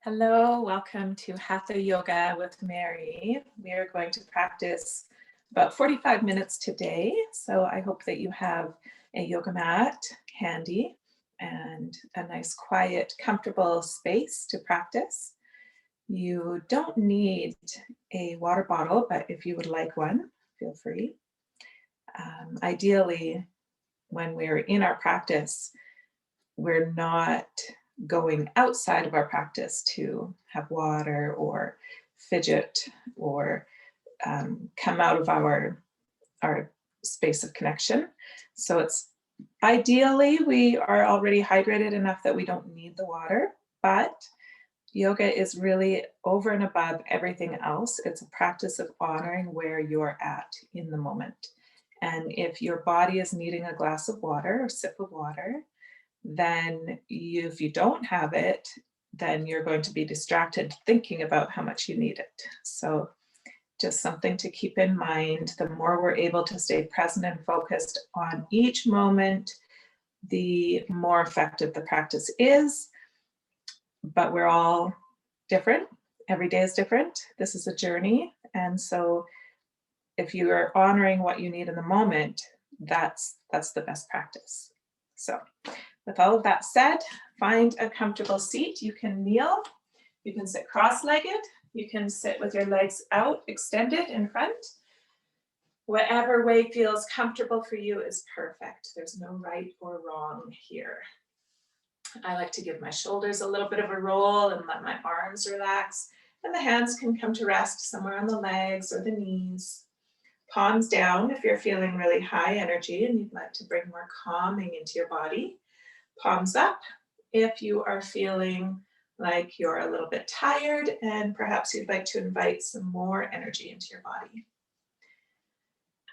Hello, welcome to Hatha Yoga with Mary. We are going to practice about 45 minutes today. So I hope that you have a yoga mat handy and a nice, quiet, comfortable space to practice. You don't need a water bottle, but if you would like one, feel free. Ideally, when we're in our practice, we're not going outside of our practice to have water or fidget or come out of our space of connection. So it's ideally we are already hydrated enough that we don't need the water, but yoga is really over and above everything else. It's a practice of honoring where you're at in the moment. And if your body is needing a glass of water or sip of water, then if you don't have it, then you're going to be distracted thinking about how much you need it. So just something to keep in mind. The more we're able to stay present and focused on each moment, the more effective the practice is. But we're all different. Every day is different. This is a journey. And so if you are honoring what you need in the moment, that's the best practice. So with all of that said, find a comfortable seat. You can kneel, you can sit cross-legged, you can sit with your legs out, extended in front. Whatever way feels comfortable for you is perfect. There's no right or wrong here. I like to give my shoulders a little bit of a roll and let my arms relax, and the hands can come to rest somewhere on the legs or the knees. Palms down if you're feeling really high energy and you'd like to bring more calming into your body. Palms up if you are feeling like you're a little bit tired and perhaps you'd like to invite some more energy into your body.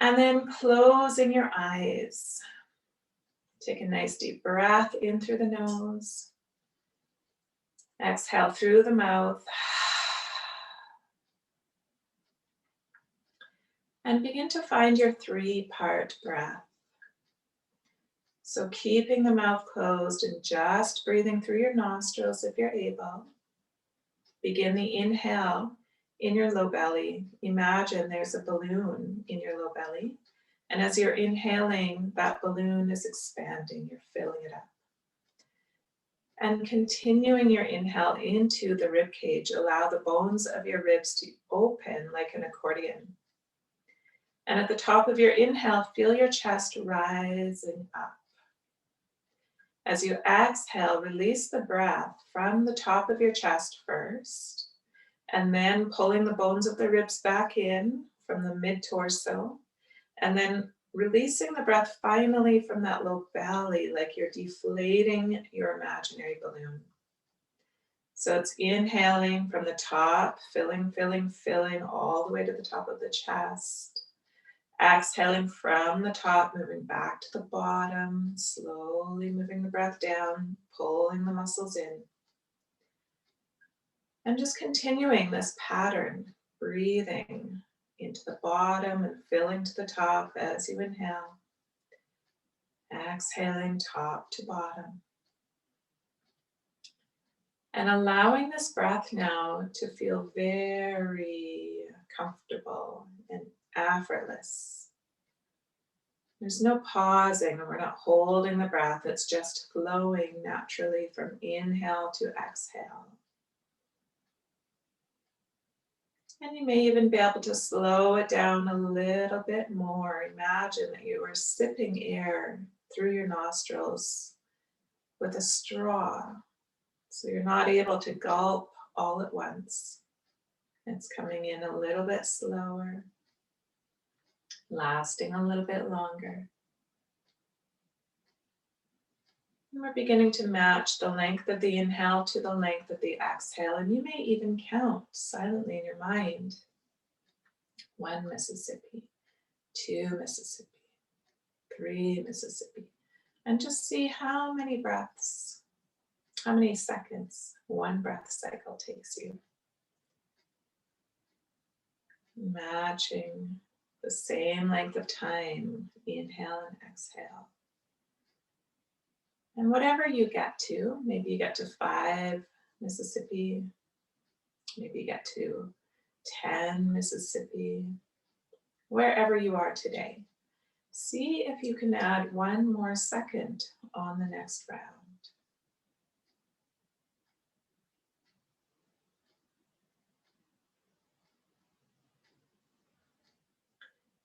And then closing your eyes. Take a nice deep breath in through the nose. Exhale through the mouth. And begin to find your 3-part breath. So keeping the mouth closed and just breathing through your nostrils if you're able. Begin the inhale in your low belly. Imagine there's a balloon in your low belly. And as you're inhaling, that balloon is expanding. You're filling it up. And continuing your inhale into the rib cage, allow the bones of your ribs to open like an accordion. And at the top of your inhale, feel your chest rising up. As you exhale, release the breath from the top of your chest first, and then pulling the bones of the ribs back in from the mid-torso, and then releasing the breath finally from that low belly, like you're deflating your imaginary balloon. So it's inhaling from the top, filling all the way to the top of the chest. Exhaling from the top, moving back to the bottom, slowly moving the breath down, pulling the muscles in. And just continuing this pattern, breathing into the bottom and filling to the top as you inhale. Exhaling top to bottom. And allowing this breath now to feel very comfortable and effortless. There's no pausing, and we're not holding the breath. It's just flowing naturally from inhale to exhale. And you may even be able to slow it down a little bit more. Imagine that you are sipping air through your nostrils with a straw. So you're not able to gulp all at once. It's coming in a little bit slower, lasting a little bit longer. And we're beginning to match the length of the inhale to the length of the exhale. And you may even count silently in your mind. 1 Mississippi, 2 Mississippi, 3 Mississippi. And just see how many breaths, how many seconds one breath cycle takes you. Matching the same length of time, inhale and exhale. And whatever you get to, maybe you get to 5 Mississippi, Maybe get to 10 Mississippi, wherever you are today. See if you can add one more second on the next round.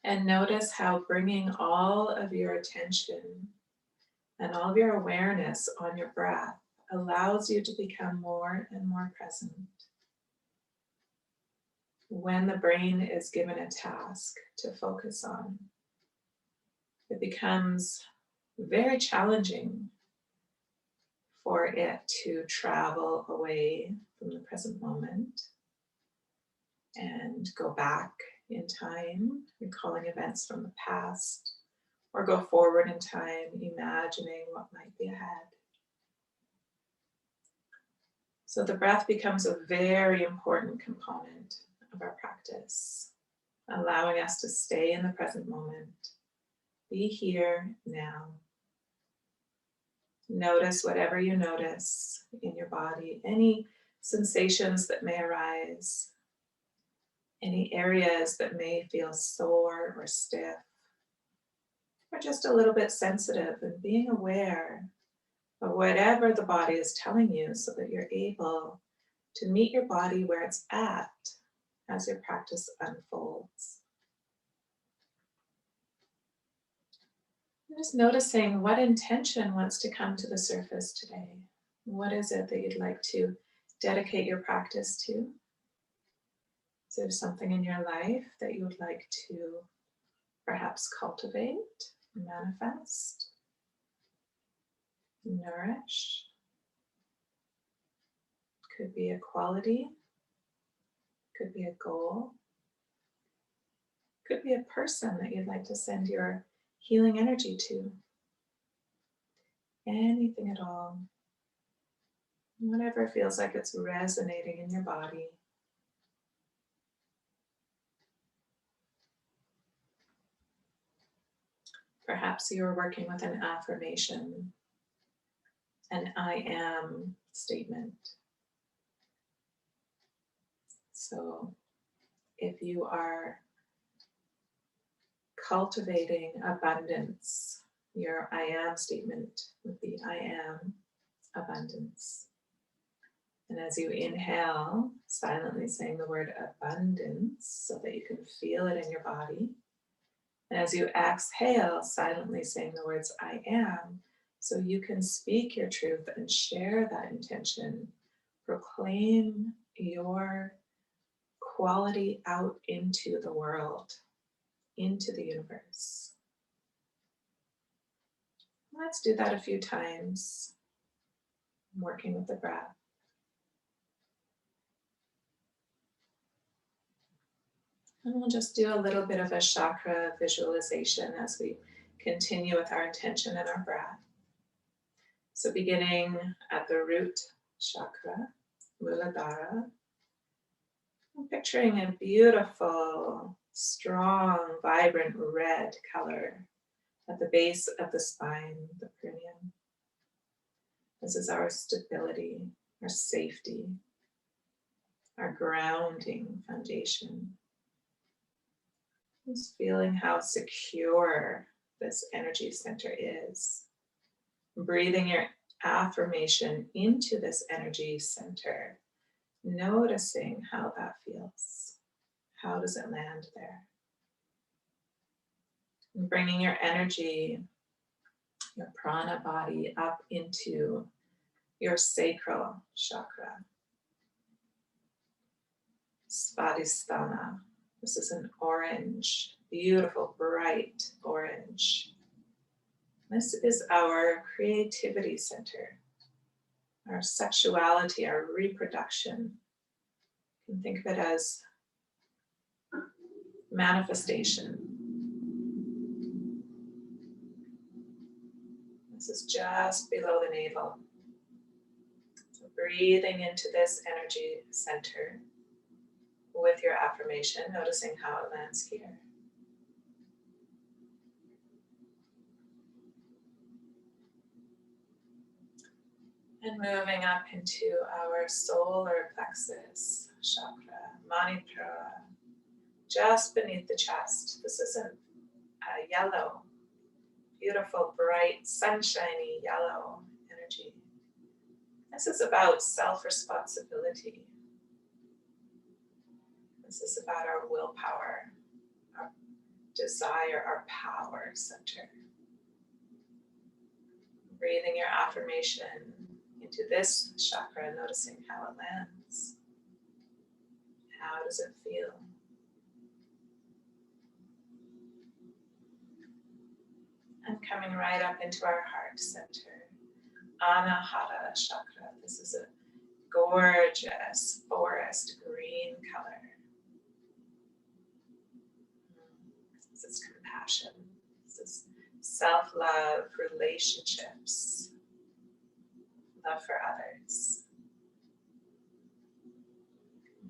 And notice how bringing all of your attention and all of your awareness on your breath allows you to become more and more present. When the brain is given a task to focus on, it becomes very challenging for it to travel away from the present moment and go back in time, recalling events from the past, or go forward in time, imagining what might be ahead. So the breath becomes a very important component of our practice, allowing us to stay in the present moment, be here now. Notice whatever you notice in your body, any sensations that may arise, any areas that may feel sore or stiff, or just a little bit sensitive, and being aware of whatever the body is telling you so that you're able to meet your body where it's at as your practice unfolds. Just noticing what intention wants to come to the surface today. What is it that you'd like to dedicate your practice to? Is there something in your life that you would like to perhaps cultivate, manifest, nourish? Could be a quality, could be a goal, could be a person that you'd like to send your healing energy to. Anything at all. Whatever feels like it's resonating in your body. Perhaps you're working with an affirmation, an I am statement. So if you are cultivating abundance, your I am statement would be I am abundance. And as you inhale, silently saying the word abundance so that you can feel it in your body. And as you exhale, silently saying the words I am, so you can speak your truth and share that intention. Proclaim your quality out into the world, into the universe. Let's do that a few times, working with the breath. And we'll just do a little bit of a chakra visualization as we continue with our intention and our breath. So beginning at the root chakra, Muladhara, I'm picturing a beautiful, strong, vibrant red color at the base of the spine, the perineum. This is our stability, our safety, our grounding foundation. Just feeling how secure this energy center is. Breathing your affirmation into this energy center, noticing how that feels. How does it land there? And bringing your energy, your prana body up into your sacral chakra, Svadhisthana. This is an orange, beautiful, bright orange. This is our creativity center, our sexuality, our reproduction. You can think of it as manifestation. This is just below the navel. So breathing into this energy center with your affirmation, noticing how it lands here. And moving up into our solar plexus, chakra, manipura, just beneath the chest. This is a yellow, beautiful, bright, sunshiny yellow energy. This is about self-responsibility. This is about our willpower, our desire, our power center. Breathing your affirmation into this chakra, noticing how it lands. How does it feel? And coming right up into our heart center, Anahata chakra. This is a gorgeous forest green color. This is compassion. This is self-love, relationships, love for others.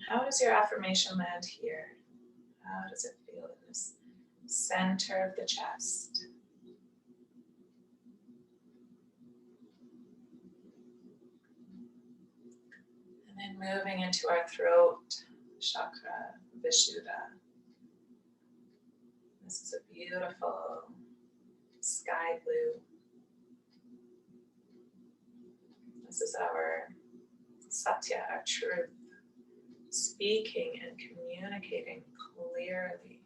How does your affirmation land here? How does it feel in this center of the chest? And then moving into our throat chakra, Vishuddha. This is a beautiful sky blue. This is our Satya, our truth, speaking and communicating clearly.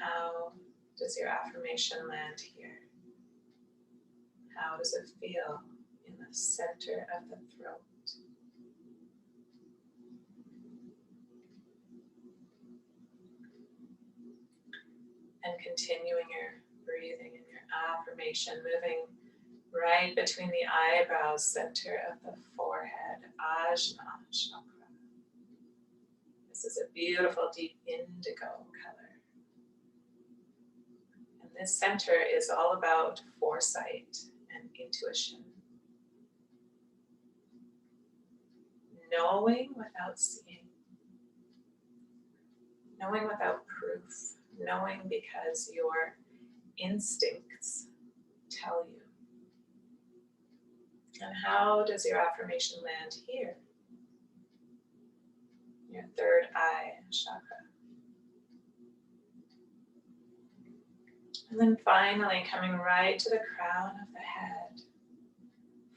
How does your affirmation land here? How does it feel in the center of the throat? And continuing your breathing and your affirmation, moving right between the eyebrows, center of the forehead, Ajna chakra. This is a beautiful deep indigo color. And this center is all about foresight and intuition. Knowing without seeing. Knowing without proof. Knowing because your instincts tell you. And how does your affirmation land here? Your third eye chakra. And then finally coming right to the crown of the head.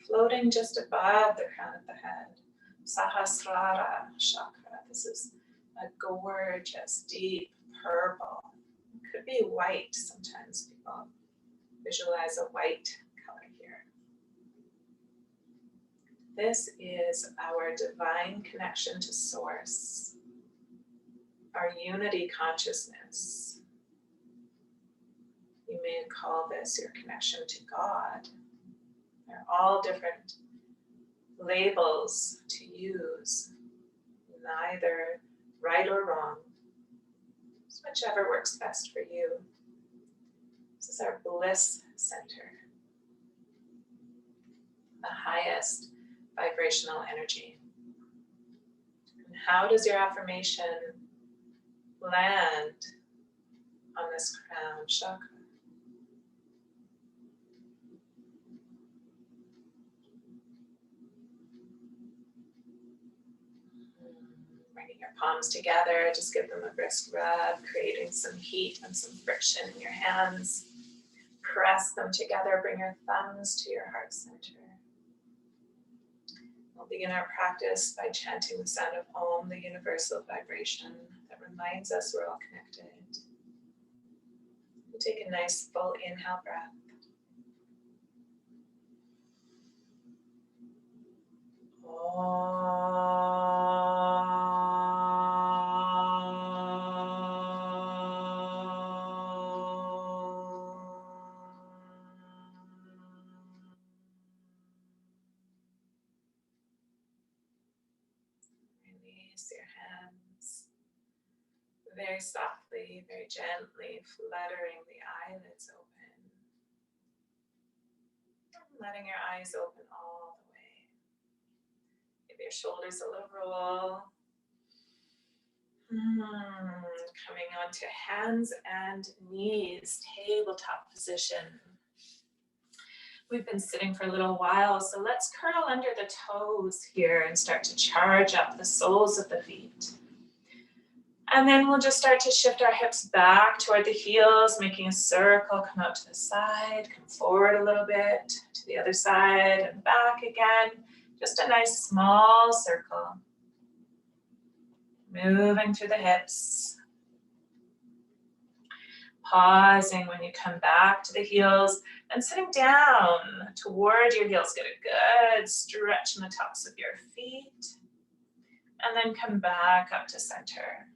Floating just above the crown of the head. Sahasrara chakra. This is a gorgeous, deep purple. It could be white sometimes. People visualize a white color here. This is our divine connection to Source, our unity consciousness. You may call this your connection to God. They're all different labels to use, neither right or wrong. It's whichever works best for you. This is our bliss center, the highest vibrational energy. And how does your affirmation land on this crown chakra? Bringing your palms together, just give them a brisk rub, creating some heat and some friction in your hands. Press them together, bring your thumbs to your heart center. We'll begin our practice by chanting the sound of Om, the universal vibration that reminds us we're all connected. We'll take a nice full inhale breath. Release your hands very softly, very gently, fluttering the eyelids open. Letting your eyes open all the way. Give your shoulders a little roll. Coming onto hands and knees, tabletop position. We've been sitting for a little while, so let's curl under the toes here and start to charge up the soles of the feet. And then we'll just start to shift our hips back toward the heels, making a circle, come out to the side, come forward a little bit, to the other side and back again. Just a nice small circle. Moving through the hips. Pausing when you come back to the heels and sitting down toward your heels. Get a good stretch in the tops of your feet. And then come back up to center.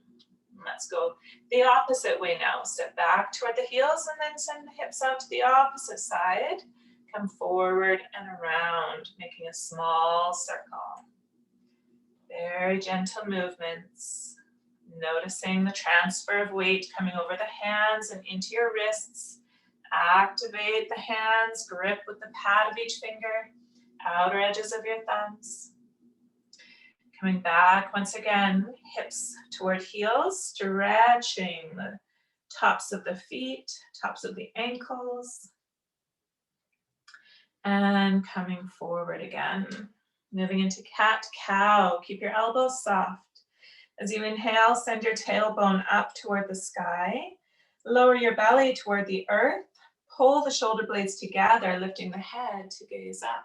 Let's go the opposite way now. Step back toward the heels and then send the hips out to the opposite side. Come forward and around, making a small circle. Very gentle movements. Noticing the transfer of weight coming over the hands and into your wrists. Activate the hands, grip with the pad of each finger, outer edges of your thumbs. Coming back once again, hips toward heels, stretching the tops of the feet, tops of the ankles. And coming forward again. Moving into cat-cow. Keep your elbows soft. As you inhale, send your tailbone up toward the sky. Lower your belly toward the earth. Pull the shoulder blades together, lifting the head to gaze up.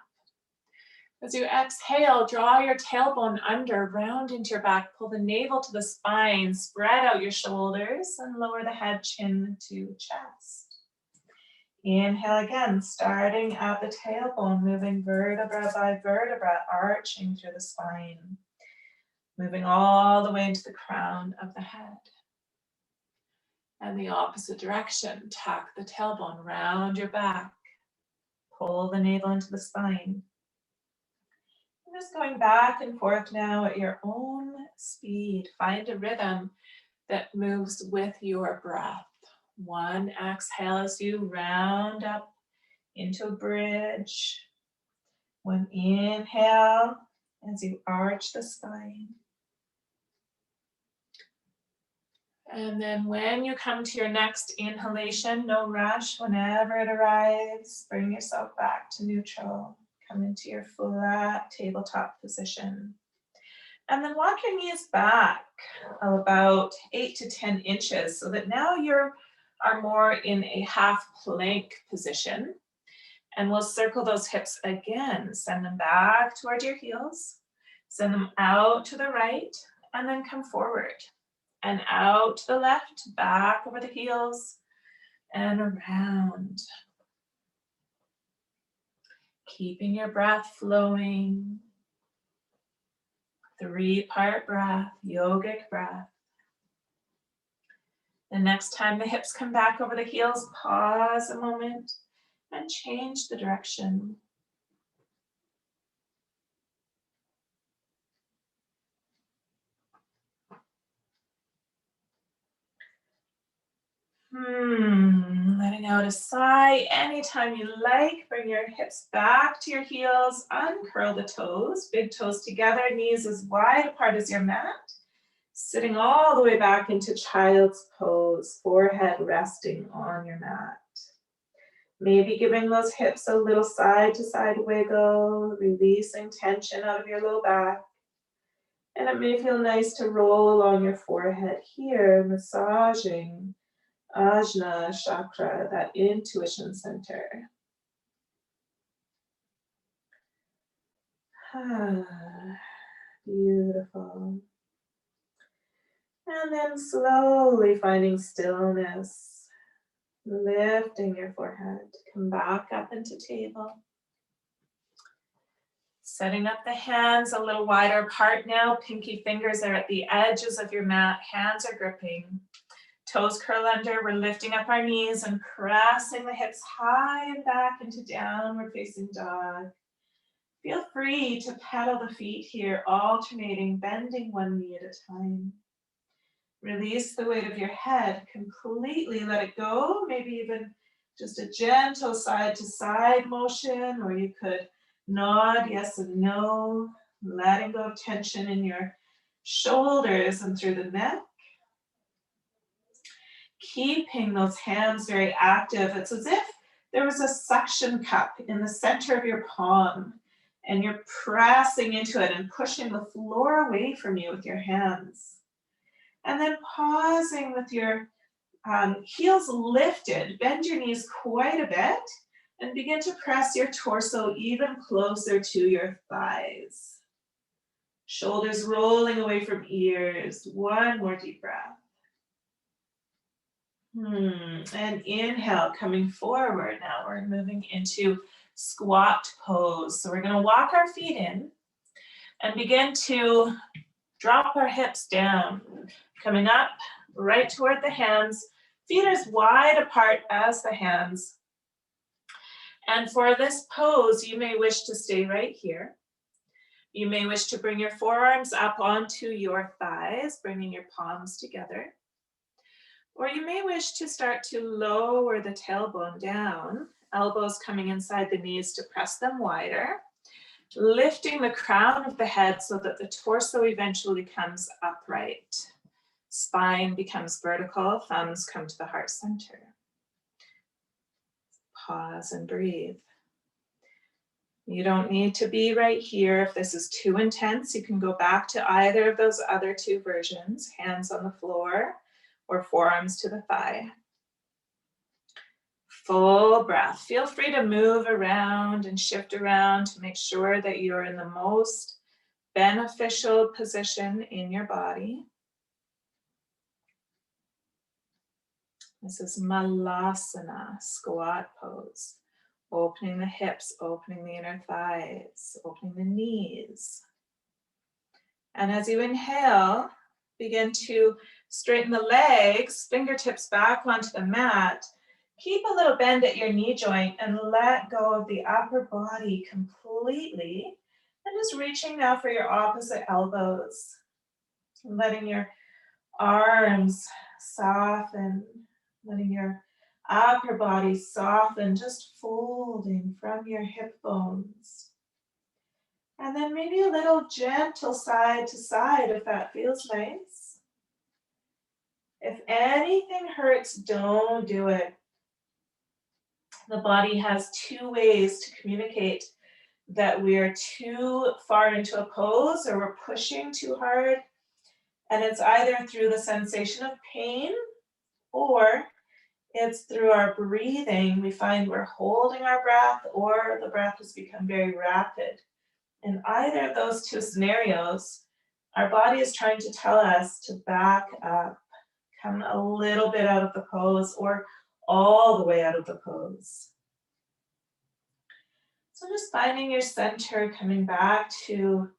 As you exhale, draw your tailbone under, round into your back. Pull the navel to the spine. Spread out your shoulders and lower the head, chin to chest. Inhale again, starting at the tailbone, moving vertebra by vertebra, arching through the spine. Moving all the way into the crown of the head. And the opposite direction, tuck the tailbone round your back. Pull the navel into the spine. And just going back and forth now at your own speed. Find a rhythm that moves with your breath. One exhale as you round up into a bridge. One inhale as you arch the spine. And then when you come to your next inhalation, no rush, whenever it arrives, bring yourself back to neutral. Come into your flat tabletop position. And then walk your knees back about 8 to 10 inches so that now you are more in a half plank position. And we'll circle those hips again. Send them back toward your heels. Send them out to the right and then come forward. And out to the left, back over the heels, and around. Keeping your breath flowing. 3-part breath, yogic breath. The next time the hips come back over the heels, pause a moment and change the direction. Letting out a sigh anytime you like. Bring your hips back to your heels. Uncurl the toes. Big toes together. Knees as wide apart as your mat. Sitting all the way back into child's pose. Forehead resting on your mat. Maybe giving those hips a little side to side wiggle. Releasing tension out of your low back. And it may feel nice to roll along your forehead here, massaging Ajna Chakra, that intuition center. Beautiful. And then slowly finding stillness, lifting your forehead. Come back up into table. Setting up the hands a little wider apart now. Pinky fingers are at the edges of your mat. Hands are gripping. Toes curl under. We're lifting up our knees and pressing the hips high and back into downward facing dog. Feel free to pedal the feet here, alternating, bending one knee at a time. Release the weight of your head completely. Let it go. Maybe even just a gentle side to side motion, or you could nod yes and no, letting go of tension in your shoulders and through the neck. Keeping those hands very active. It's as if there was a suction cup in the center of your palm, and you're pressing into it and pushing the floor away from you with your hands. And then pausing with your heels lifted, bend your knees quite a bit, and begin to press your torso even closer to your thighs. Shoulders rolling away from ears. One more deep breath. And inhale, coming forward. Now we're moving into squat pose. So we're going to walk our feet in and begin to drop our hips down, coming up right toward the hands. Feet as wide apart as the hands. And for this pose, you may wish to stay right here. You may wish to bring your forearms up onto your thighs, bringing your palms together. Or you may wish to start to lower the tailbone down, elbows coming inside the knees to press them wider, lifting the crown of the head so that the torso eventually comes upright. Spine becomes vertical, thumbs come to the heart center. Pause and breathe. You don't need to be right here. If this is too intense, you can go back to either of those other two versions, hands on the floor or forearms to the thigh. Full breath. Feel free to move around and shift around to make sure that you're in the most beneficial position in your body. This is Malasana, squat pose. Opening the hips, opening the inner thighs, opening the knees. And as you inhale, begin to straighten the legs, fingertips back onto the mat. Keep a little bend at your knee joint and let go of the upper body completely. And just reaching now for your opposite elbows. Letting your arms soften, letting your upper body soften, just folding from your hip bones. And then maybe a little gentle side to side if that feels nice. If anything hurts, don't do it. The body has two ways to communicate that we're too far into a pose or we're pushing too hard. And it's either through the sensation of pain or it's through our breathing. We find we're holding our breath or the breath has become very rapid. In either of those two scenarios, our body is trying to tell us to back up, come a little bit out of the pose or all the way out of the pose. So just finding your center, coming back to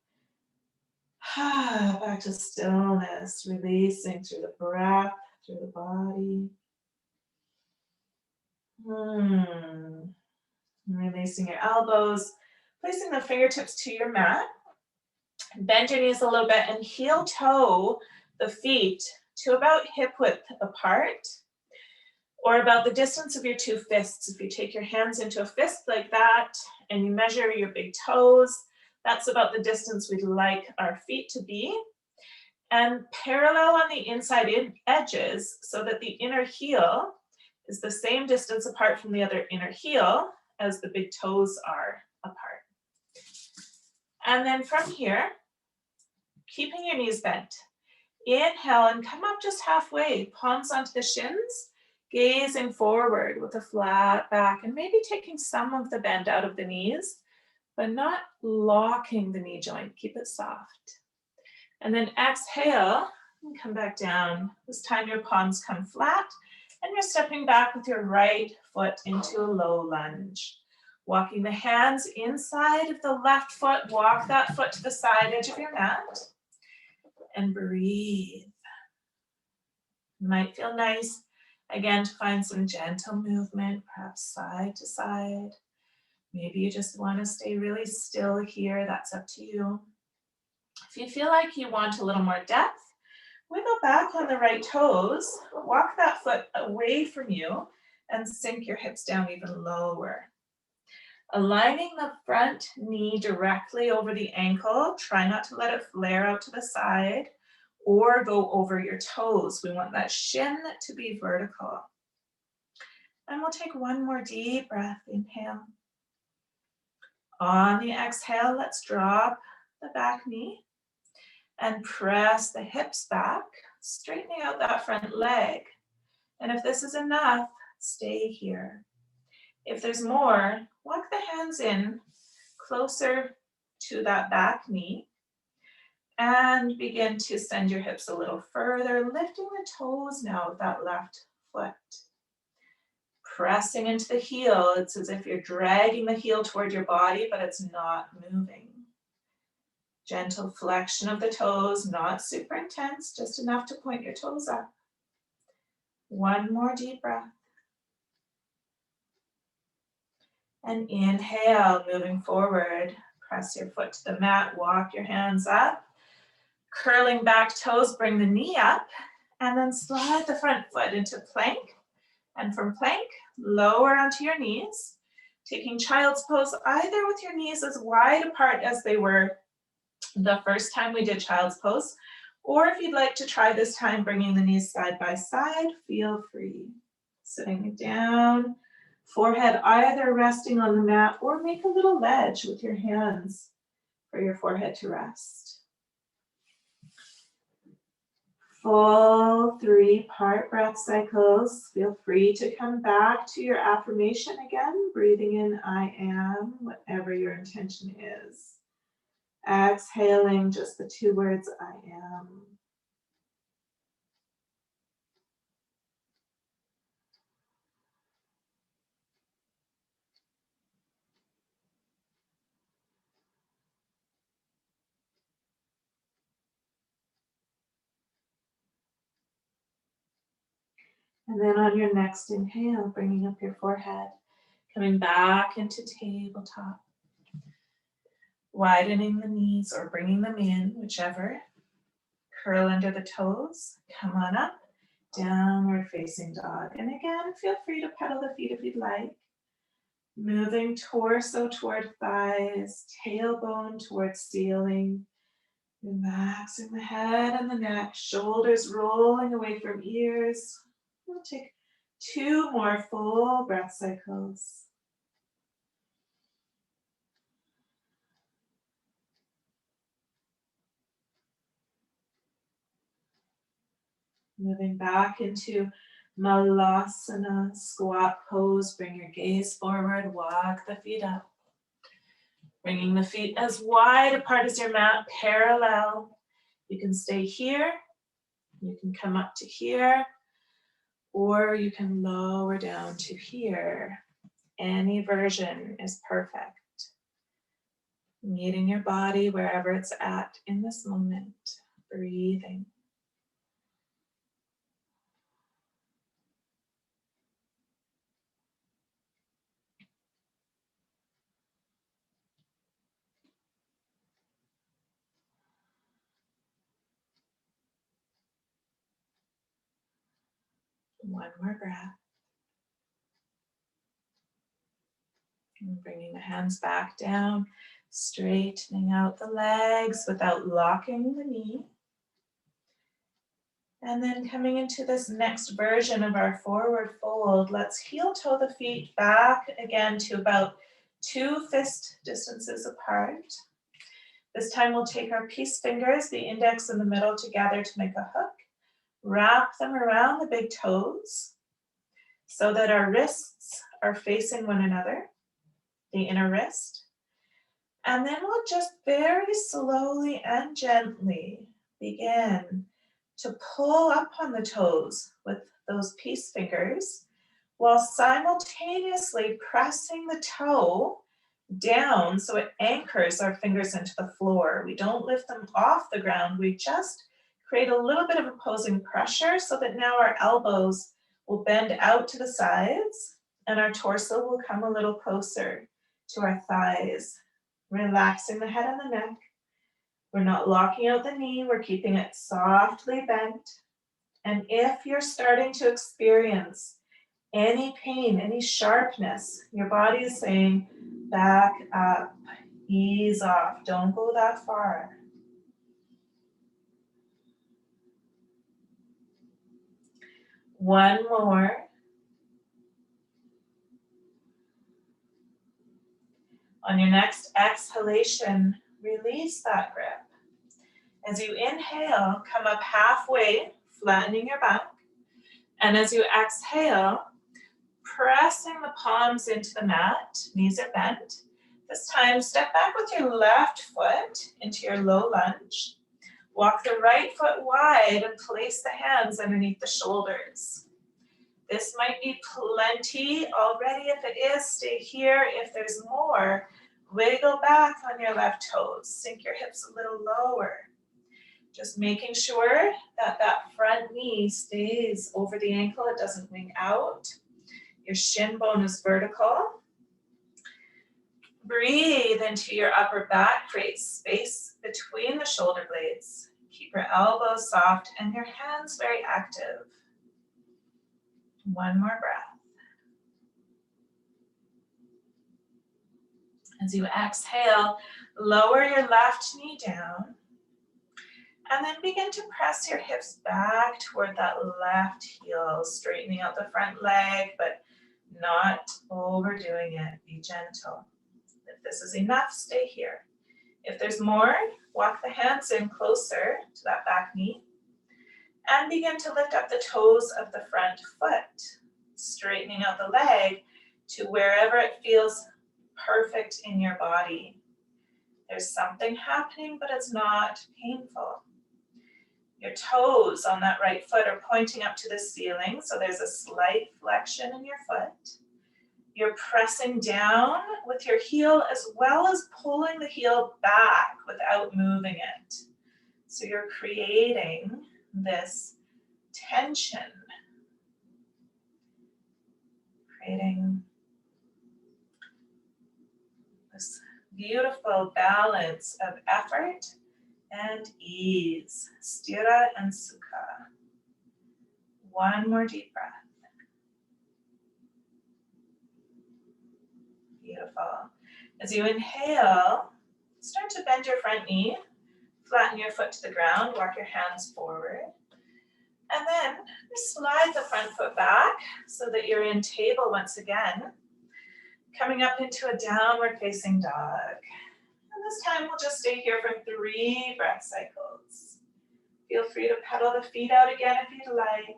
stillness, releasing through the breath, through the body. Releasing your elbows, placing the fingertips to your mat. Bend your knees a little bit and heel toe the feet to about hip width apart or about the distance of your two fists. If you take your hands into a fist like that and you measure your big toes, that's about the distance we'd like our feet to be. And parallel on the inside edges so that the inner heel is the same distance apart from the other inner heel as the big toes are apart. And then from here, keeping your knees bent. Inhale and come up just halfway, palms onto the shins, gazing forward with a flat back and maybe taking some of the bend out of the knees, but not locking the knee joint. Keep it soft. And then exhale and come back down. This time your palms come flat and you're stepping back with your right foot into a low lunge. Walking the hands inside of the left foot, walk that foot to the side edge of your mat and breathe. It might feel nice, again, to find some gentle movement, perhaps side to side. Maybe you just want to stay really still here, that's up to you. If you feel like you want a little more depth, wiggle back on the right toes, walk that foot away from you and sink your hips down even lower. Aligning the front knee directly over the ankle, try not to let it flare out to the side or go over your toes. We want that shin to be vertical. And we'll take one more deep breath. Inhale. On the exhale, let's drop the back knee and press the hips back, straightening out that front leg. And if this is enough, stay here. If there's more, walk the hands in closer to that back knee and begin to send your hips a little further, lifting the toes now of that left foot. Pressing into the heel, it's as if you're dragging the heel toward your body, but it's not moving. Gentle flexion of the toes, not super intense, just enough to point your toes up. One more deep breath. And inhale, moving forward. Press your foot to the mat, walk your hands up. Curling back toes, bring the knee up, and then slide the front foot into plank. And from plank, lower onto your knees, taking child's pose either with your knees as wide apart as they were the first time we did child's pose, or if you'd like to try this time bringing the knees side by side, feel free. Sitting down, forehead either resting on the mat or make a little ledge with your hands for your forehead to rest. Full 3-part breath cycles. Feel free to come back to your affirmation again, breathing in I am, whatever your intention is. Exhaling just the 2 words I am. And then on your next inhale, bringing up your forehead, coming back into tabletop. Widening the knees or bringing them in, whichever. Curl under the toes, come on up, downward facing dog. And again, feel free to pedal the feet if you'd like. Moving torso toward thighs, tailbone towards ceiling. Relaxing the head and the neck, shoulders rolling away from ears. We'll take 2 more full breath cycles. Moving back into Malasana, squat pose. Bring your gaze forward, walk the feet up. Bringing the feet as wide apart as your mat, parallel. You can stay here, you can come up to here, or you can lower down to here. Any version is perfect. Meeting your body wherever it's at in this moment. Breathing. One more breath. And bringing the hands back down, straightening out the legs without locking the knee. And then coming into this next version of our forward fold, let's heel toe the feet back again to about 2 fist distances apart. This time we'll take our peace fingers, the index and the middle together to make a hook. Wrap them around the big toes so that our wrists are facing one another, the inner wrist. And then we'll just very slowly and gently begin to pull up on the toes with those peace fingers while simultaneously pressing the toe down so it anchors our fingers into the floor. We don't lift them off the ground, we just create a little bit of opposing pressure so that now our elbows will bend out to the sides and our torso will come a little closer to our thighs, relaxing the head and the neck. We're not locking out the knee, we're keeping it softly bent. And if you're starting to experience any pain, any sharpness, your body is saying, back up, ease off, don't go that far. One more. On your next exhalation, release that grip. As you inhale, come up halfway, flattening your back. And as you exhale, pressing the palms into the mat, knees are bent. This time, step back with your left foot into your low lunge. Walk the right foot wide and place the hands underneath the shoulders. This might be plenty already. If it is, stay here. If there's more, wiggle back on your left toes. Sink your hips a little lower. Just making sure that that front knee stays over the ankle. It doesn't wing out. Your shin bone is vertical. Breathe into your upper back. Create space between the shoulder blades. Keep your elbows soft and your hands very active. One more breath. As you exhale, lower your left knee down. And then begin to press your hips back toward that left heel, straightening out the front leg, but not overdoing it. Be gentle. If this is enough, stay here. If there's more, walk the hands in closer to that back knee and begin to lift up the toes of the front foot, straightening out the leg to wherever it feels perfect in your body. There's something happening, but it's not painful. Your toes on that right foot are pointing up to the ceiling, so there's a slight flexion in your foot. You're pressing down with your heel as well as pulling the heel back without moving it. So you're creating this tension, creating this beautiful balance of effort and ease. Sthira and Sukha. One more deep breath. Beautiful. As you inhale, start to bend your front knee, flatten your foot to the ground, walk your hands forward. And then slide the front foot back so that you're in table once again. Coming up into a downward facing dog. And this time we'll just stay here for 3 breath cycles. Feel free to pedal the feet out again if you'd like.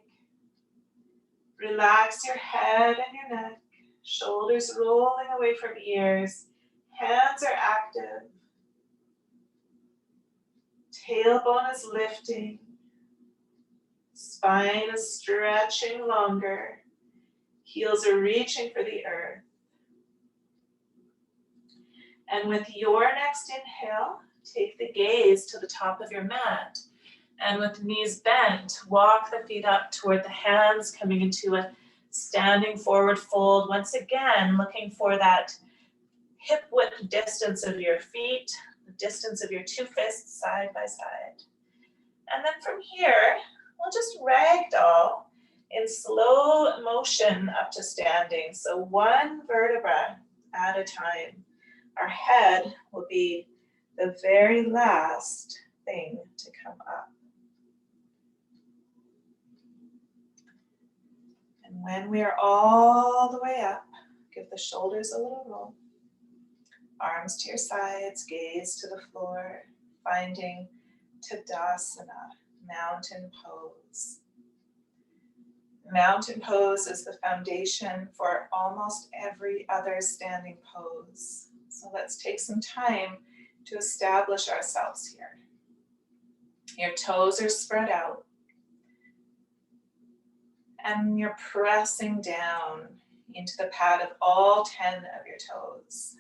Relax your head and your neck. Shoulders rolling away from ears. Hands are active. Tailbone is lifting. Spine is stretching longer. Heels are reaching for the earth. And with your next inhale, take the gaze to the top of your mat. And with knees bent, walk the feet up toward the hands, coming into a standing forward fold. Once again, looking for that hip width distance of your feet, the distance of your 2 fists side by side. And then from here, we'll just ragdoll in slow motion up to standing. So 1 vertebra at a time. Our head will be the very last thing to come up. And when we are all the way up, give the shoulders a little roll. Arms to your sides, gaze to the floor, finding Tadasana, mountain pose. Mountain pose is the foundation for almost every other standing pose. So let's take some time to establish ourselves here. Your toes are spread out. And you're pressing down into the pad of all 10 of your toes.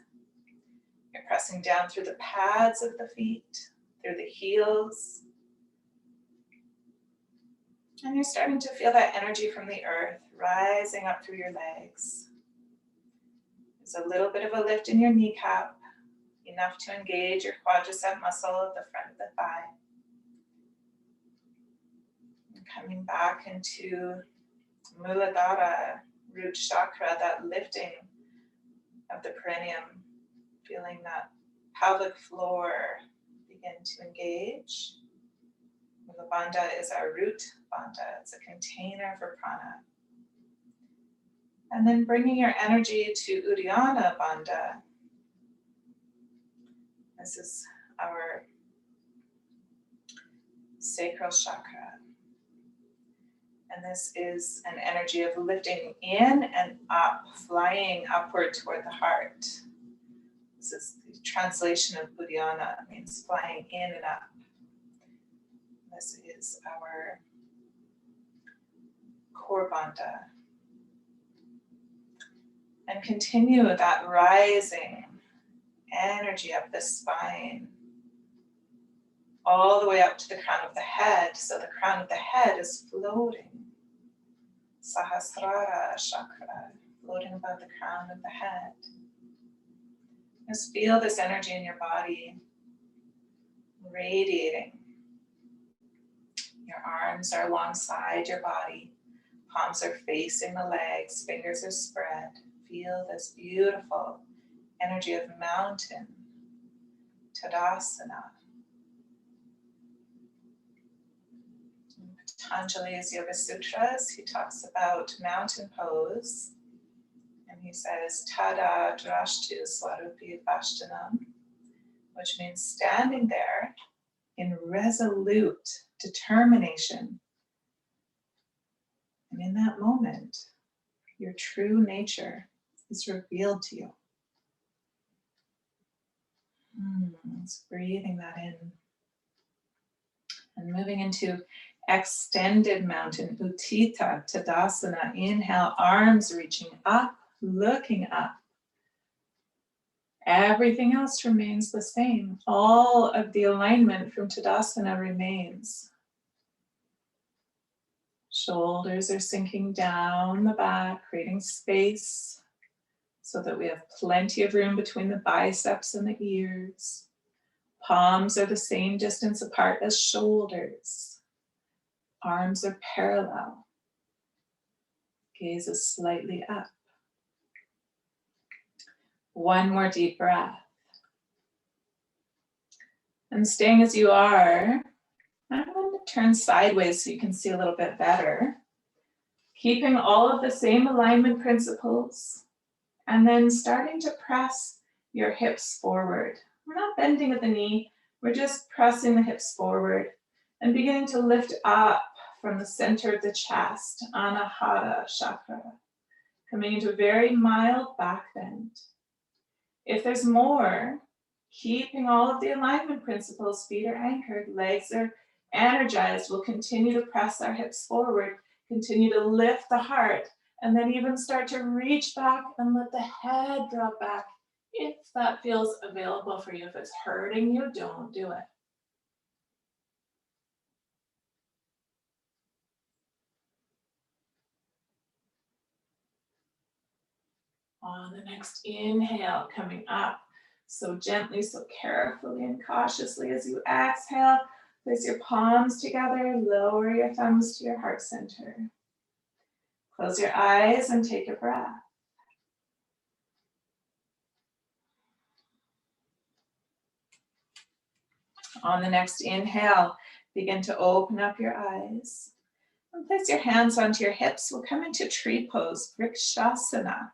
You're pressing down through the pads of the feet, through the heels. And you're starting to feel that energy from the earth rising up through your legs. There's a little bit of a lift in your kneecap, enough to engage your quadricep muscle at the front of the thigh. And coming back into Muladhara, root chakra, that lifting of the perineum, feeling that pelvic floor begin to engage. Mula Bandha is our root bandha. It's a container for prana. And then bringing your energy to Uddiyana Bandha, This is our sacral chakra. And this is an energy of lifting in and up, flying upward toward the heart. This is the translation of Uddiyana, it means flying in and up. This is our core bandha. And continue that rising energy up the spine, all the way up to the crown of the head. So the crown of the head is floating. Sahasrara chakra, floating above the crown of the head. Just feel this energy in your body radiating. Your arms are alongside your body. Palms are facing the legs. Fingers are spread. Feel this beautiful energy of mountain, Tadasana. In Patanjali's Yoga Sutras, he talks about mountain pose. And he says, Tada drashtu swarupi vashtanam, which means standing there in resolute determination. And in that moment, your true nature is revealed to you. Just breathing that in. And moving into extended mountain, Uttita Tadasana. Inhale, arms reaching up, looking up. Everything else remains the same. All of the alignment from Tadasana remains. Shoulders are sinking down the back, creating space so that we have plenty of room between the biceps and the ears. Palms are the same distance apart as shoulders. Arms are parallel. Gaze is slightly up. One more deep breath. And staying as you are, I'm going to turn sideways so you can see a little bit better. Keeping all of the same alignment principles, and then starting to press your hips forward. We're not bending at the knee, we're just pressing the hips forward and beginning to lift up from the center of the chest, Anahata chakra, coming into a very mild back bend. If there's more, keeping all of the alignment principles, feet are anchored, legs are energized, we'll continue to press our hips forward, continue to lift the heart, and then even start to reach back and let the head drop back if that feels available for you. If it's hurting you, don't do it. On the next inhale, coming up, so gently, so carefully and cautiously as you exhale, place your palms together, lower your thumbs to your heart center. Close your eyes and take a breath. On the next inhale, begin to open up your eyes. And place your hands onto your hips. We'll come into tree pose, Vrikshasana.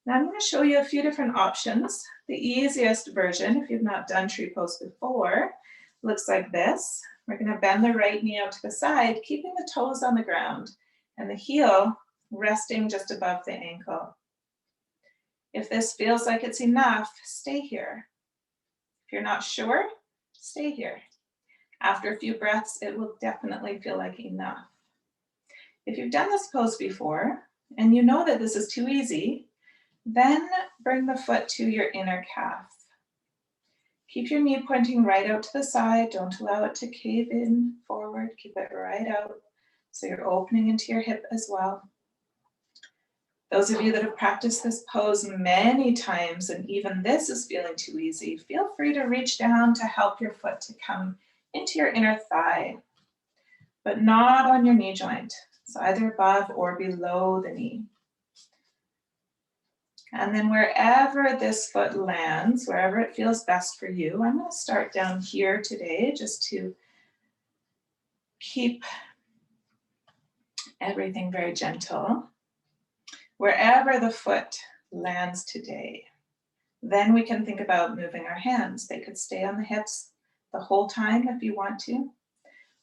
Now I'm going to show you a few different options. The easiest version, if you've not done tree pose before, looks like this. We're going to bend the right knee out to the side, keeping the toes on the ground and the heel resting just above the ankle. If this feels like it's enough, stay here. If you're not sure, stay here. After a few breaths, it will definitely feel like enough. If you've done this pose before and you know that this is too easy, then bring the foot to your inner calf. Keep your knee pointing right out to the side. Don't allow it to cave in forward. Keep it right out so you're opening into your hip as well. Those of you that have practiced this pose many times and even this is feeling too easy, feel free to reach down to help your foot to come into your inner thigh, but not on your knee joint. So either above or below the knee. And then wherever this foot lands, wherever it feels best for you, I'm going to start down here today just to keep everything very gentle. Wherever the foot lands today, Then we can think about moving our hands. They could stay on the hips the whole time if you want to,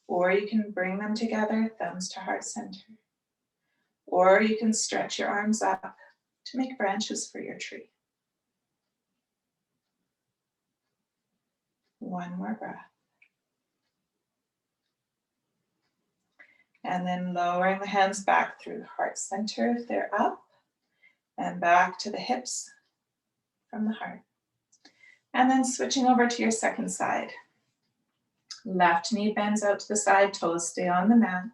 or you can bring them together, thumbs to heart center. Or you can stretch your arms up to make branches for your tree. One more breath. And then lowering the hands back through heart center if they're up, and back to the hips from the heart. And then switching over to your second side. Left knee bends out to the side, toes stay on the mat,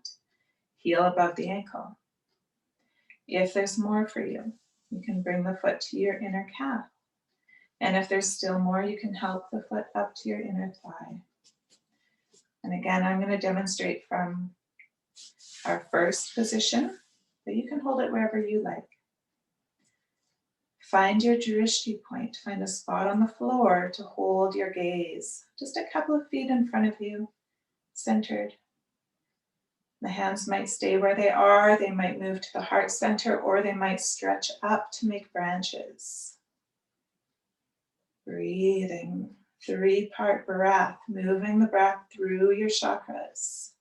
heel above the ankle. If there's more for you, you can bring the foot to your inner calf. And if there's still more, you can help the foot up to your inner thigh. And again, I'm going to demonstrate from our first position, but you can hold it wherever you like. Find your drishti point. Find a spot on the floor to hold your gaze. Just a couple of feet in front of you, centered. The hands might stay where they are. They might move to the heart center, or they might stretch up to make branches. Breathing, 3-part breath, moving the breath through your chakras.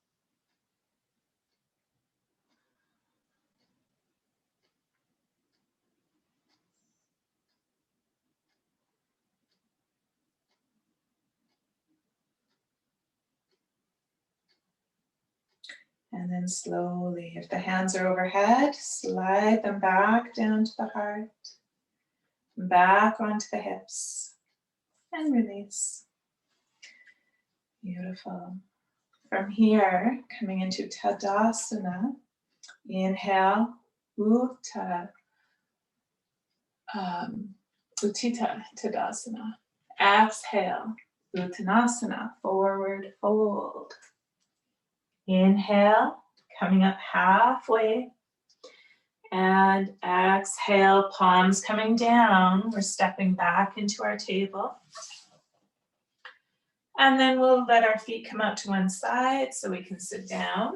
And then slowly, if the hands are overhead, slide them back down to the heart, back onto the hips, and release. Beautiful. From here, coming into Tadasana, inhale, Uttita Tadasana. Exhale, Uttanasana, forward fold. Inhale, coming up halfway, and exhale, palms coming down. We're stepping back into our table. And then we'll let our feet come out to one side so we can sit down.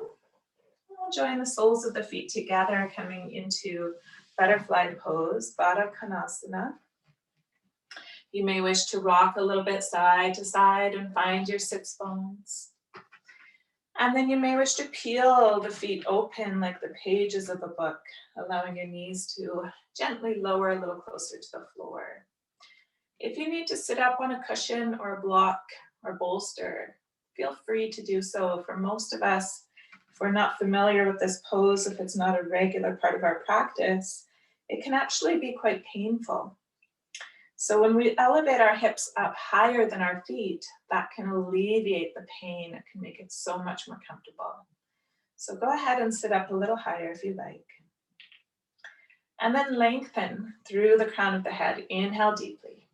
We'll join the soles of the feet together, coming into butterfly pose, Baddha Konasana. You may wish to rock a little bit side to side and find your sits bones. And then you may wish to peel the feet open like the pages of a book, allowing your knees to gently lower a little closer to the floor. If you need to sit up on a cushion or a block or bolster, feel free to do so. For most of us, if we're not familiar with this pose, if it's not a regular part of our practice, it can actually be quite painful. So when we elevate our hips up higher than our feet, that can alleviate the pain. It can make it so much more comfortable. So go ahead and sit up a little higher if you like. And then lengthen through the crown of the head. Inhale deeply.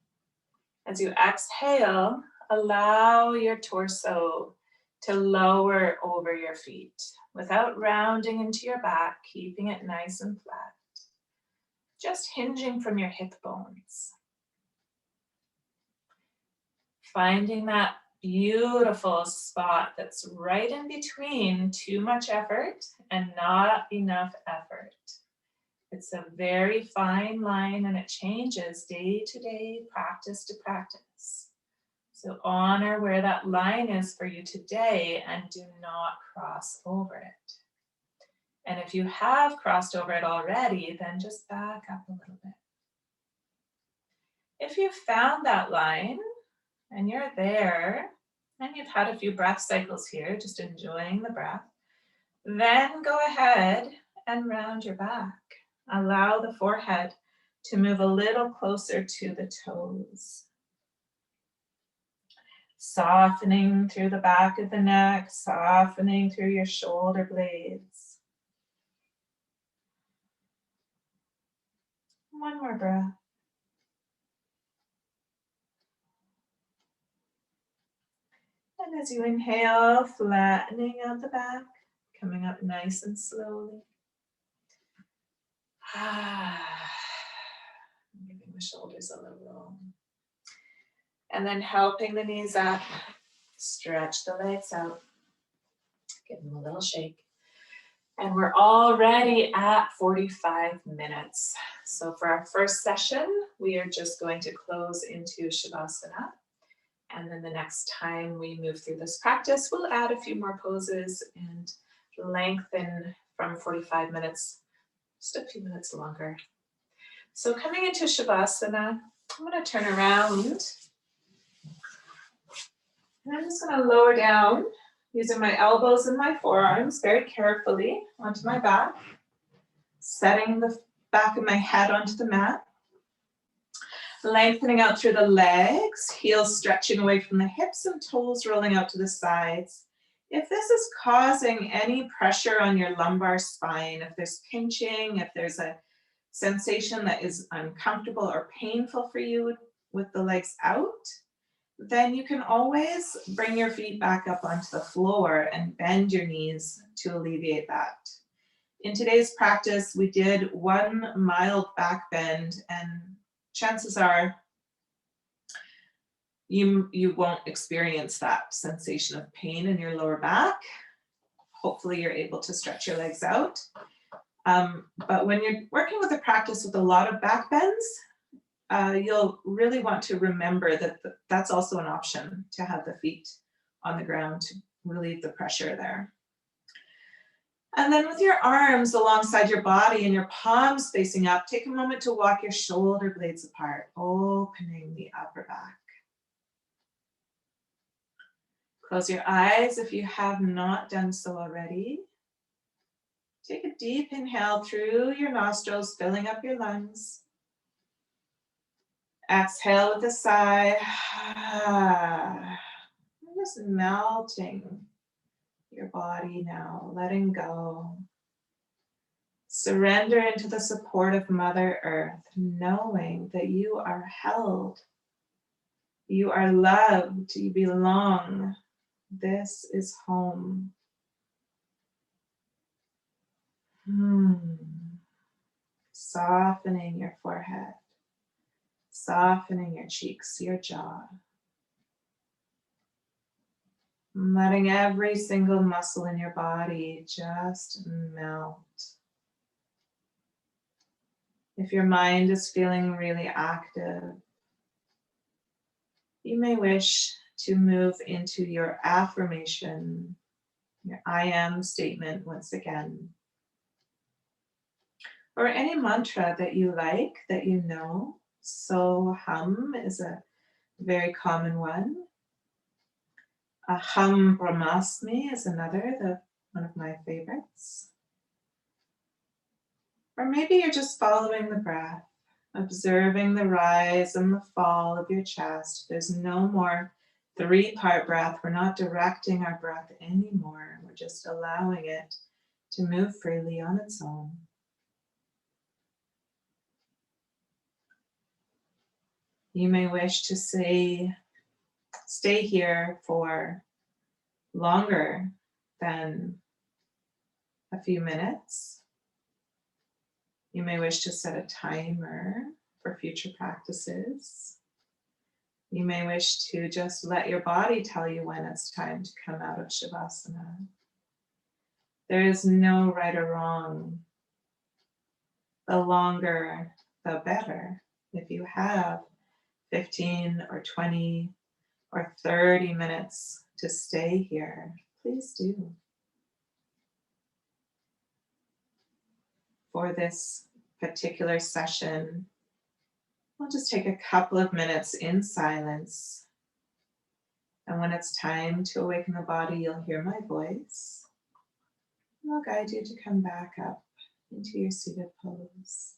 As you exhale, allow your torso to lower over your feet without rounding into your back, keeping it nice and flat. Just hinging from your hip bones. Finding that beautiful spot that's right in between too much effort and not enough effort. It's a very fine line and it changes day to day, practice to practice. So honor where that line is for you today and do not cross over it. And if you have crossed over it already, then just back up a little bit. If you've found that line, and you're there, and you've had a few breath cycles here, just enjoying the breath, then go ahead and round your back. Allow the forehead to move a little closer to the toes. Softening through the back of the neck, softening through your shoulder blades. One more breath. And as you inhale, flattening out the back, coming up nice and slowly. Giving the shoulders a little roll. And then helping the knees up, stretch the legs out, give them a little shake. And we're already at 45 minutes. So for our first session, we are just going to close into Shavasana. And then the next time we move through this practice, we'll add a few more poses and lengthen from 45 minutes, just a few minutes longer. So coming into Shavasana, I'm going to turn around. And I'm just going to lower down using my elbows and my forearms very carefully onto my back, setting the back of my head onto the mat, lengthening out through the legs, heels stretching away from the hips and toes rolling out to the sides. If this is causing any pressure on your lumbar spine, if there's pinching, if there's a sensation that is uncomfortable or painful for you with the legs out, then you can always bring your feet back up onto the floor and bend your knees to alleviate that. In today's practice, we did one mild back bend, and chances are you won't experience that sensation of pain in your lower back. Hopefully you're able to stretch your legs out. But when you're working with a practice with a lot of back bends, you'll really want to remember that that's also an option, to have the feet on the ground to relieve the pressure there. And then with your arms alongside your body and your palms facing up, take a moment to walk your shoulder blades apart, opening the upper back. Close your eyes if you have not done so already. Take a deep inhale through your nostrils, filling up your lungs. Exhale with a sigh. Just melting your body now, letting go. Surrender into the support of Mother Earth, knowing that you are held. You are loved. You belong. This is home. Softening your forehead. Softening your cheeks, your jaw. Letting every single muscle in your body just melt. If your mind is feeling really active, you may wish to move into your affirmation, your I am statement once again. Or any mantra that you like, that you know. So hum is a very common one. Aham Brahmasmi is another, one of my favorites. Or maybe you're just following the breath, observing the rise and the fall of your chest. There's no more 3-part breath. We're not directing our breath anymore. We're just allowing it to move freely on its own. You may wish to stay here for longer than a few minutes. You may wish to set a timer for future practices. You may wish to just let your body tell you when it's time to come out of Shavasana. There is no right or wrong. The longer, the better. If you have 15 or 20 or 30 minutes to stay here, please do. For this particular session, we'll just take a couple of minutes in silence. And when it's time to awaken the body, you'll hear my voice. And I'll guide you to come back up into your seated pose.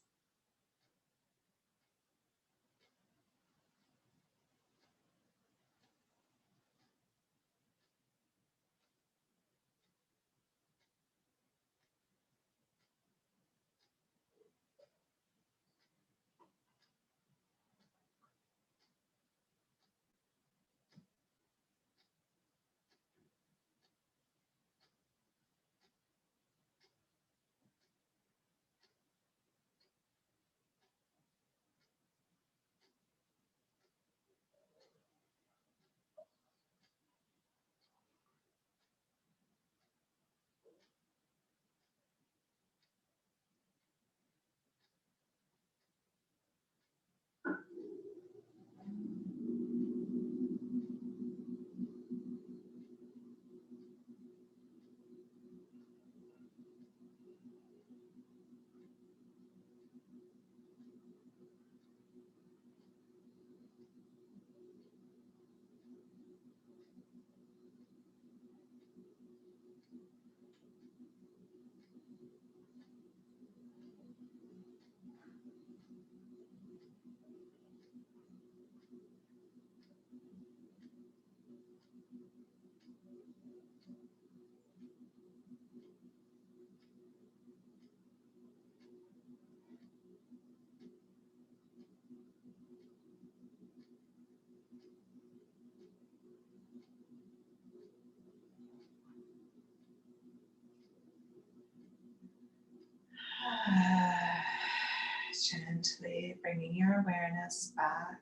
Gently bringing your awareness back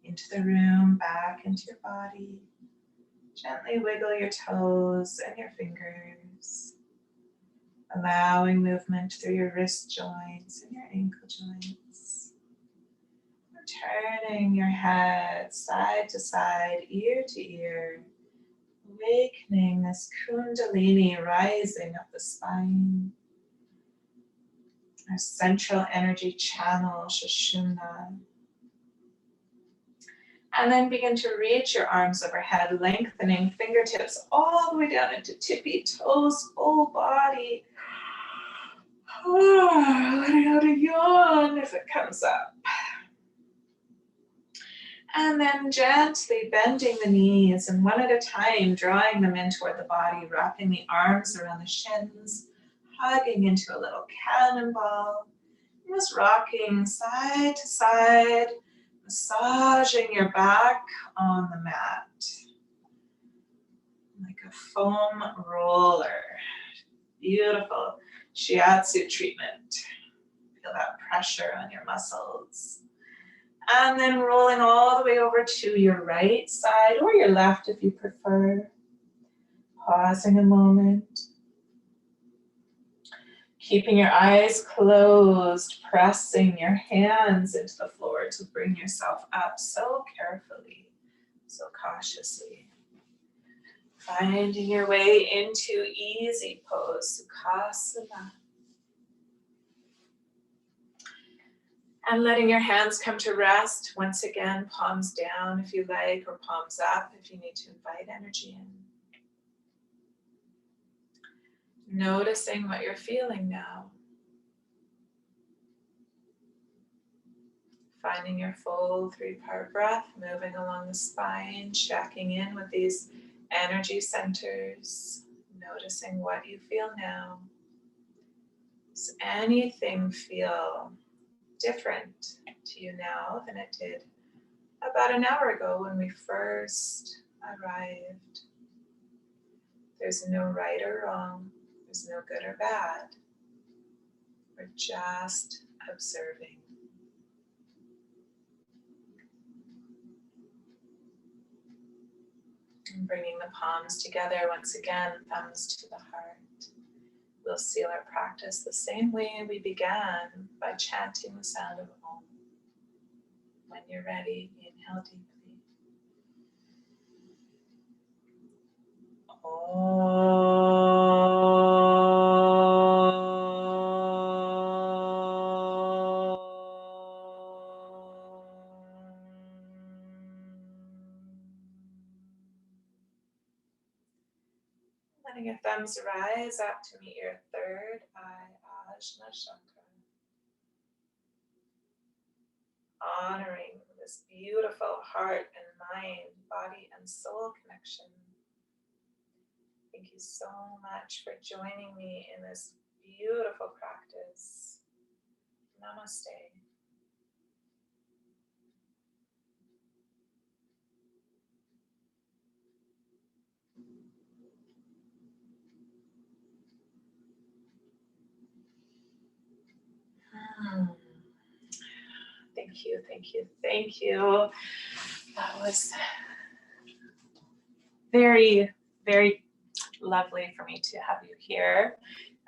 into the room, back into your body. Gently wiggle your toes and your fingers, allowing movement through your wrist joints and your ankle joints. Turning your head side to side, ear to ear, awakening this kundalini rising up the spine. Our central energy channel, Sushumna. And then begin to reach your arms overhead, lengthening fingertips all the way down into tippy toes, full body. Letting out a yawn if it comes up. And then gently bending the knees and one at a time, drawing them in toward the body, wrapping the arms around the shins, hugging into a little cannonball. Just rocking side to side, massaging your back on the mat. Like a foam roller. Beautiful shiatsu treatment. Feel that pressure on your muscles. And then rolling all the way over to your right side or your left if you prefer. Pausing a moment. Keeping your eyes closed, pressing your hands into the floor to bring yourself up so carefully, so cautiously. Finding your way into easy pose, Sukhasana. And letting your hands come to rest. Once again, palms down if you like, or palms up if you need to invite energy in. Noticing what you're feeling now. Finding your full 3-part breath, moving along the spine, checking in with these energy centers, noticing what you feel now. Does anything feel different to you now than it did about an hour ago when we first arrived? There's no right or wrong. There's no good or bad. We're just observing. And bringing the palms together once again, thumbs to the heart. We'll seal our practice the same way we began, by chanting the sound of Om. When you're ready, inhale deeply. Letting your thumbs rise up to meet your third eye, Ajna Chakra. Honoring this beautiful heart and mind, body and soul connection. Thank you so much for joining me in this beautiful practice. Namaste. Thank you, thank you, thank you. That was very, very lovely for me to have you here.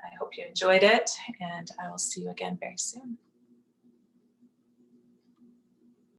I hope you enjoyed it, and I will see you again very soon.